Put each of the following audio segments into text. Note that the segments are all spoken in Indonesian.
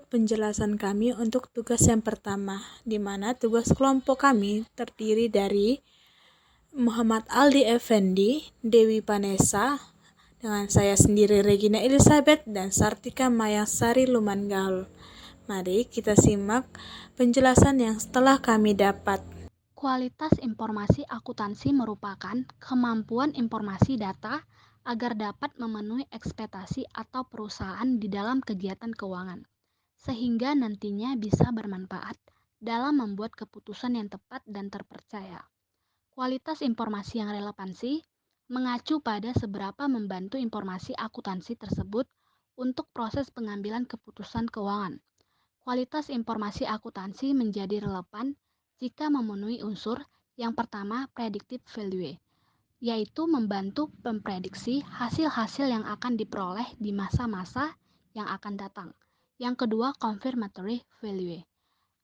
penjelasan kami untuk tugas yang pertama, di mana tugas kelompok kami terdiri dari Muhammad Aldi Effendi, Dewi Vanessa, dengan saya sendiri Regina Elizabeth, dan Sartika Mayasari Lumanggaul. Mari kita simak penjelasan yang setelah kami dapat. Kualitas informasi akuntansi merupakan kemampuan informasi data agar dapat memenuhi ekspektasi atau perusahaan di dalam kegiatan keuangan, sehingga nantinya bisa bermanfaat dalam membuat keputusan yang tepat dan terpercaya. Kualitas informasi yang relevansi mengacu pada seberapa membantu informasi akuntansi tersebut untuk proses pengambilan keputusan keuangan. Kualitas informasi akuntansi menjadi relevan jika memenuhi unsur yang pertama predictive value, yaitu membantu memprediksi hasil-hasil yang akan diperoleh di masa-masa yang akan datang. Yang kedua confirmatory value,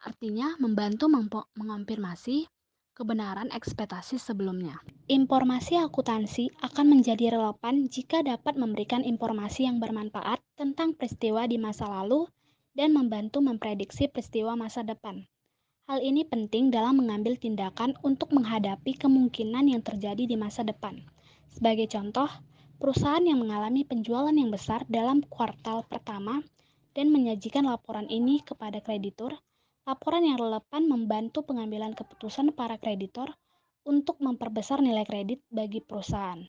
artinya membantu mengonfirmasi kebenaran ekspektasi sebelumnya. Informasi akuntansi akan menjadi relevan jika dapat memberikan informasi yang bermanfaat tentang peristiwa di masa lalu dan membantu memprediksi peristiwa masa depan. Hal ini penting dalam mengambil tindakan untuk menghadapi kemungkinan yang terjadi di masa depan. Sebagai contoh, perusahaan yang mengalami penjualan yang besar dalam kuartal pertama dan menyajikan laporan ini kepada kreditur, laporan yang relevan membantu pengambilan keputusan para kreditor untuk memperbesar nilai kredit bagi perusahaan.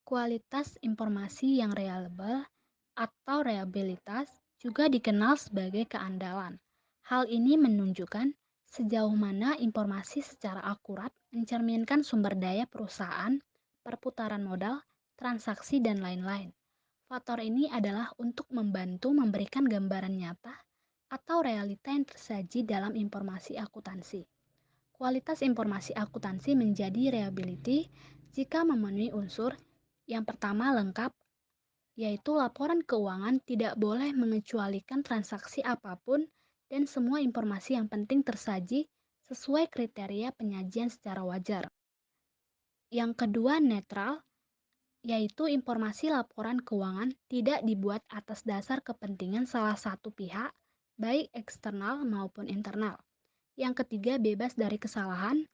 Kualitas informasi yang reliable atau reliabilitas juga dikenal sebagai keandalan. Hal ini menunjukkan sejauh mana informasi secara akurat mencerminkan sumber daya perusahaan, perputaran modal, transaksi, dan lain-lain. Faktor ini adalah untuk membantu memberikan gambaran nyata atau realita yang tersaji dalam informasi akuntansi. Kualitas informasi akuntansi menjadi reliability jika memenuhi unsur yang pertama lengkap, yaitu laporan keuangan tidak boleh mengecualikan transaksi apapun dan semua informasi yang penting tersaji sesuai kriteria penyajian secara wajar. Yang kedua netral, yaitu informasi laporan keuangan tidak dibuat atas dasar kepentingan salah satu pihak, baik eksternal maupun internal. Yang ketiga bebas dari kesalahan,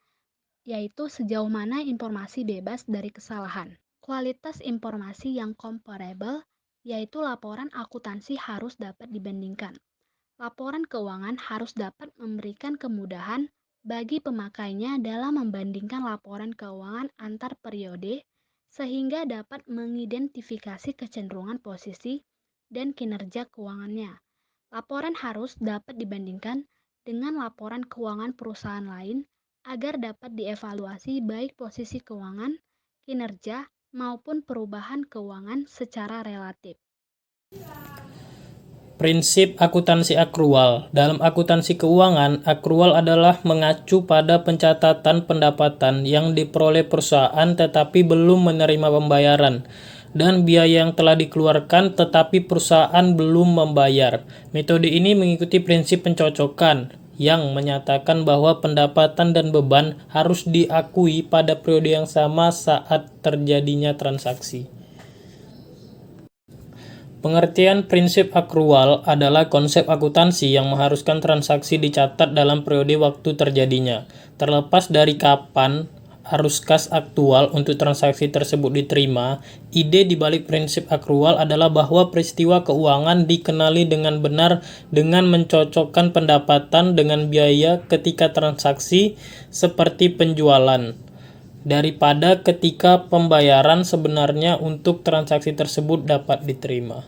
yaitu sejauh mana informasi bebas dari kesalahan. Kualitas informasi yang comparable, yaitu laporan akuntansi harus dapat dibandingkan. Laporan keuangan harus dapat memberikan kemudahan bagi pemakainya dalam membandingkan laporan keuangan antar periode sehingga dapat mengidentifikasi kecenderungan posisi dan kinerja keuangannya. Laporan harus dapat dibandingkan dengan laporan keuangan perusahaan lain agar dapat dievaluasi baik posisi keuangan, kinerja, maupun perubahan keuangan secara relatif. Prinsip akuntansi akrual. Dalam akuntansi keuangan, akrual adalah mengacu pada pencatatan pendapatan yang diperoleh perusahaan tetapi belum menerima pembayaran dan biaya yang telah dikeluarkan tetapi perusahaan belum membayar. Metode ini mengikuti prinsip pencocokan yang menyatakan bahwa pendapatan dan beban harus diakui pada periode yang sama saat terjadinya transaksi. Pengertian prinsip akrual adalah konsep akuntansi yang mengharuskan transaksi dicatat dalam periode waktu terjadinya. Terlepas dari kapan arus kas aktual untuk transaksi tersebut diterima, ide di balik prinsip akrual adalah bahwa peristiwa keuangan dikenali dengan benar dengan mencocokkan pendapatan dengan biaya ketika transaksi seperti penjualan, daripada ketika pembayaran sebenarnya untuk transaksi tersebut dapat diterima.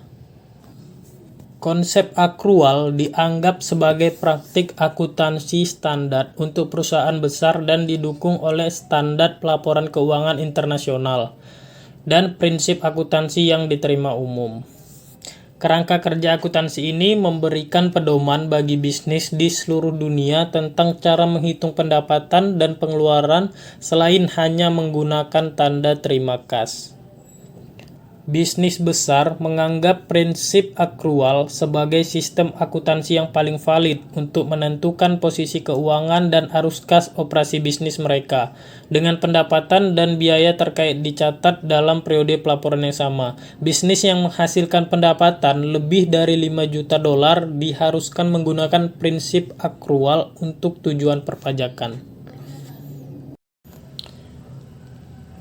Konsep akrual dianggap sebagai praktik akuntansi standar untuk perusahaan besar dan didukung oleh standar pelaporan keuangan internasional dan prinsip akuntansi yang diterima umum. Kerangka kerja akuntansi ini memberikan pedoman bagi bisnis di seluruh dunia tentang cara menghitung pendapatan dan pengeluaran selain hanya menggunakan tanda terima kas. Bisnis besar menganggap prinsip akrual sebagai sistem akuntansi yang paling valid untuk menentukan posisi keuangan dan arus kas operasi bisnis mereka, dengan pendapatan dan biaya terkait dicatat dalam periode pelaporan yang sama. Bisnis yang menghasilkan pendapatan lebih dari 5 juta dolar diharuskan menggunakan prinsip akrual untuk tujuan perpajakan.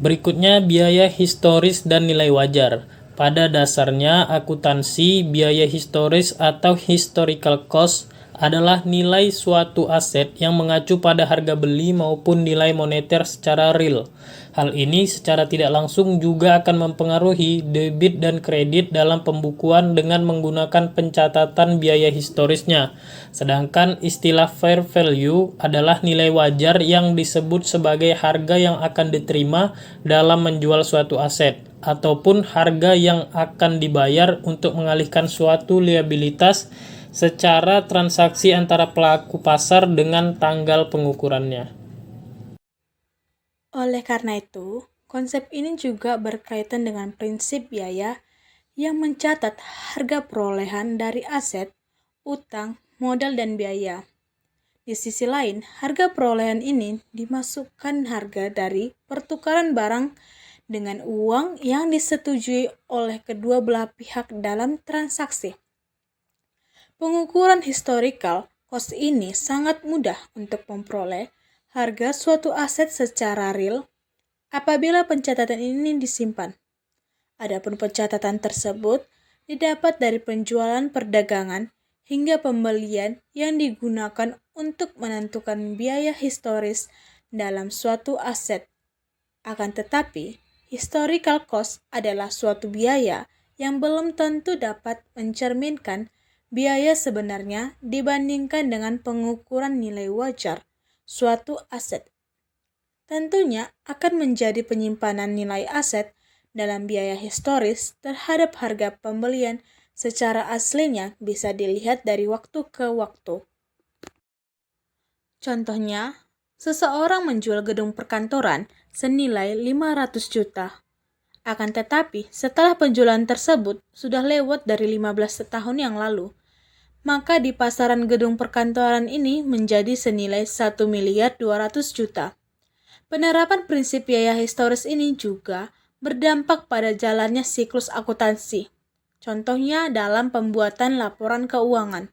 Berikutnya, biaya historis dan nilai wajar. Pada dasarnya, akuntansi biaya historis atau historical cost adalah nilai suatu aset yang mengacu pada harga beli maupun nilai moneter secara real. Hal ini secara tidak langsung juga akan mempengaruhi debit dan kredit dalam pembukuan dengan menggunakan pencatatan biaya historisnya. Sedangkan istilah fair value adalah nilai wajar yang disebut sebagai harga yang akan diterima dalam menjual suatu aset, ataupun harga yang akan dibayar untuk mengalihkan suatu liabilitas secara transaksi antara pelaku pasar dengan tanggal pengukurannya. Oleh karena itu, konsep ini juga berkaitan dengan prinsip biaya yang mencatat harga perolehan dari aset, utang, modal, dan biaya. Di sisi lain, harga perolehan ini dimasukkan harga dari pertukaran barang dengan uang yang disetujui oleh kedua belah pihak dalam transaksi. Pengukuran historical cost ini sangat mudah untuk memperoleh harga suatu aset secara real apabila pencatatan ini disimpan. Adapun pencatatan tersebut didapat dari penjualan perdagangan hingga pembelian yang digunakan untuk menentukan biaya historis dalam suatu aset. Akan tetapi, historical cost adalah suatu biaya yang belum tentu dapat mencerminkan biaya sebenarnya dibandingkan dengan pengukuran nilai wajar suatu aset. Tentunya akan menjadi penyimpanan nilai aset dalam biaya historis terhadap harga pembelian secara aslinya bisa dilihat dari waktu ke waktu. Contohnya, seseorang menjual gedung perkantoran senilai 500 juta. Akan tetapi, setelah penjualan tersebut sudah lewat dari 15 tahun yang lalu, maka di pasaran gedung perkantoran ini menjadi senilai 1.200.000.000 juta. Penerapan prinsip biaya historis ini juga berdampak pada jalannya siklus akuntansi. Contohnya dalam pembuatan laporan keuangan.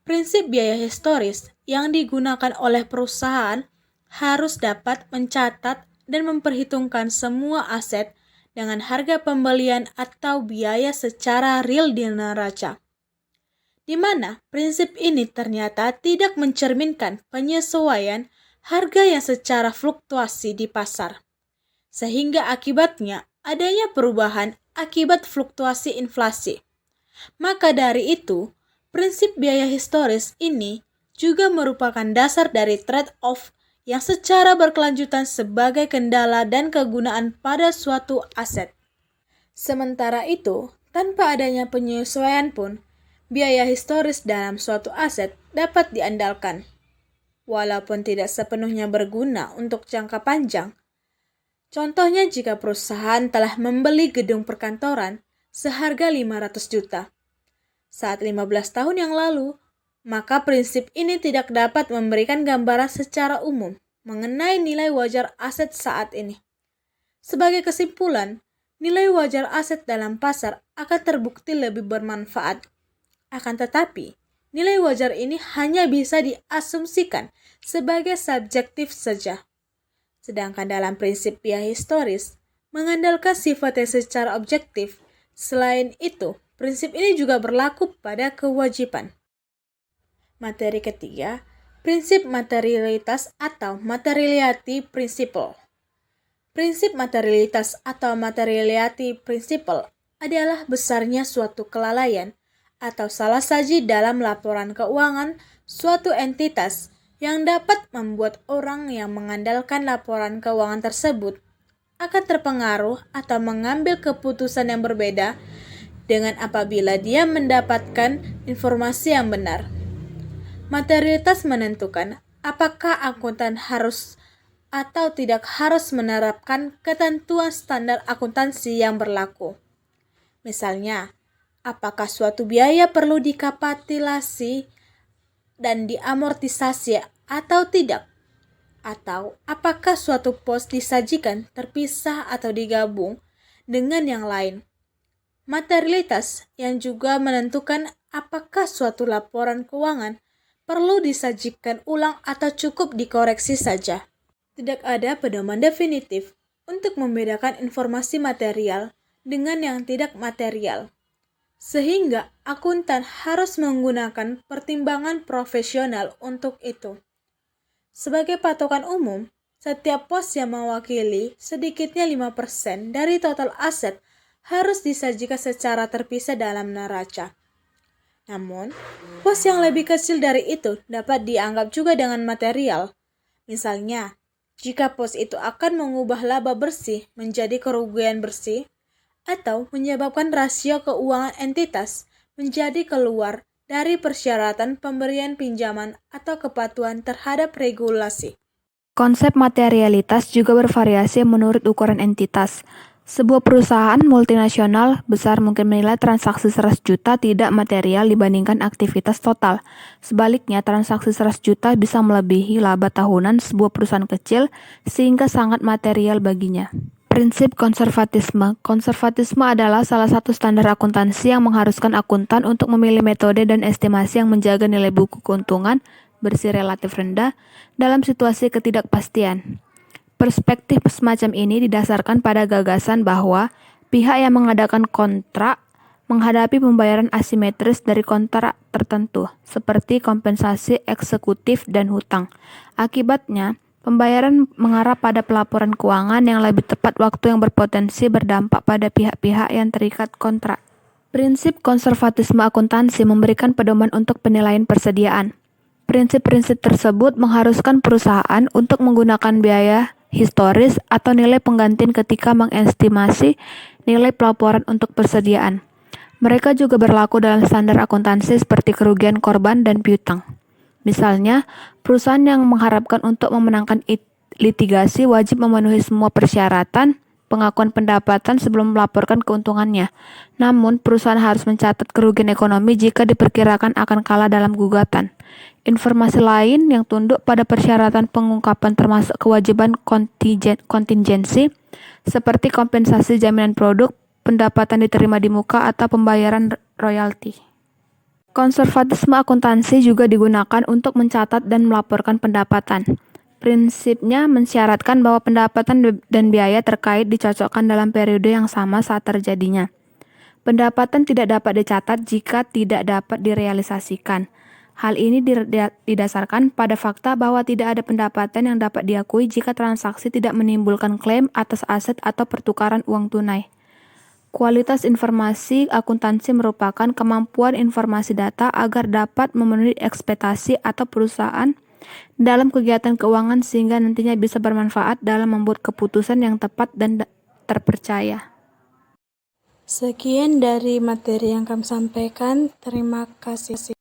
Prinsip biaya historis yang digunakan oleh perusahaan harus dapat mencatat dan memperhitungkan semua aset dengan harga pembelian atau biaya secara real di neraca, di mana prinsip ini ternyata tidak mencerminkan penyesuaian harga yang secara fluktuasi di pasar, sehingga akibatnya adanya perubahan akibat fluktuasi inflasi. Maka dari itu, prinsip biaya historis ini juga merupakan dasar dari trade-off yang secara berkelanjutan sebagai kendala dan kegunaan pada suatu aset. Sementara itu, tanpa adanya penyesuaian pun, biaya historis dalam suatu aset dapat diandalkan. Walaupun tidak sepenuhnya berguna untuk jangka panjang. Contohnya jika perusahaan telah membeli gedung perkantoran seharga 500 juta saat 15 tahun yang lalu, maka prinsip ini tidak dapat memberikan gambaran secara umum mengenai nilai wajar aset saat ini. Sebagai kesimpulan, nilai wajar aset dalam pasar akan terbukti lebih bermanfaat. Akan tetapi, nilai wajar ini hanya bisa diasumsikan sebagai subjektif saja. Sedangkan dalam prinsip biaya historis, mengandalkan sifatnya secara objektif. Selain itu, prinsip ini juga berlaku pada kewajiban. Materi ketiga, prinsip materialitas atau materiality principle. Prinsip materialitas atau materiality principle adalah besarnya suatu kelalaian atau salah saji dalam laporan keuangan suatu entitas yang dapat membuat orang yang mengandalkan laporan keuangan tersebut akan terpengaruh atau mengambil keputusan yang berbeda dengan apabila dia mendapatkan informasi yang benar. Materialitas menentukan apakah akuntan harus atau tidak harus menerapkan ketentuan standar akuntansi yang berlaku. Misalnya, apakah suatu biaya perlu dikapitalisasi dan diamortisasi atau tidak? Atau apakah suatu pos disajikan terpisah atau digabung dengan yang lain? Materialitas yang juga menentukan apakah suatu laporan keuangan perlu disajikan ulang atau cukup dikoreksi saja. Tidak ada pedoman definitif untuk membedakan informasi material dengan yang tidak material, sehingga akuntan harus menggunakan pertimbangan profesional untuk itu. Sebagai patokan umum, setiap pos yang mewakili sedikitnya 5% dari total aset harus disajikan secara terpisah dalam neraca. Namun, pos yang lebih kecil dari itu dapat dianggap juga dengan material. Misalnya, jika pos itu akan mengubah laba bersih menjadi kerugian bersih, atau menyebabkan rasio keuangan entitas menjadi keluar dari persyaratan pemberian pinjaman atau kepatuhan terhadap regulasi. Konsep materialitas juga bervariasi menurut ukuran entitas. Sebuah perusahaan multinasional besar mungkin menilai transaksi 100 juta tidak material dibandingkan aktivitas total. Sebaliknya, transaksi 100 juta bisa melebihi laba tahunan sebuah perusahaan kecil sehingga sangat material baginya. Prinsip konservatisme. Konservatisme adalah salah satu standar akuntansi yang mengharuskan akuntan untuk memilih metode dan estimasi yang menjaga nilai buku keuntungan bersih relatif rendah dalam situasi ketidakpastian. Perspektif semacam ini didasarkan pada gagasan bahwa pihak yang mengadakan kontrak menghadapi pembayaran asimetris dari kontrak tertentu, seperti kompensasi eksekutif dan hutang. Akibatnya, pembayaran mengarah pada pelaporan keuangan yang lebih tepat waktu yang berpotensi berdampak pada pihak-pihak yang terikat kontrak. Prinsip konservatisme akuntansi memberikan pedoman untuk penilaian persediaan. Prinsip-prinsip tersebut mengharuskan perusahaan untuk menggunakan biaya historis atau nilai pengganti ketika mengestimasi nilai pelaporan untuk persediaan. Mereka juga berlaku dalam standar akuntansi seperti kerugian korban dan piutang. Misalnya, perusahaan yang mengharapkan untuk memenangkan litigasi wajib memenuhi semua persyaratan pengakuan pendapatan sebelum melaporkan keuntungannya. Namun, perusahaan harus mencatat kerugian ekonomi jika diperkirakan akan kalah dalam gugatan. Informasi lain yang tunduk pada persyaratan pengungkapan termasuk kewajiban kontingensi, seperti kompensasi jaminan produk, pendapatan diterima di muka, atau pembayaran royalti. Konservatisme akuntansi juga digunakan untuk mencatat dan melaporkan pendapatan. Prinsipnya mensyaratkan bahwa pendapatan dan biaya terkait dicocokkan dalam periode yang sama saat terjadinya. Pendapatan tidak dapat dicatat jika tidak dapat direalisasikan. Hal ini didasarkan pada fakta bahwa tidak ada pendapatan yang dapat diakui jika transaksi tidak menimbulkan klaim atas aset atau pertukaran uang tunai. Kualitas informasi akuntansi merupakan kemampuan informasi data agar dapat memenuhi ekspektasi atau perusahaan dalam kegiatan keuangan sehingga nantinya bisa bermanfaat dalam membuat keputusan yang tepat dan terpercaya. Sekian dari materi yang kami sampaikan. Terima kasih.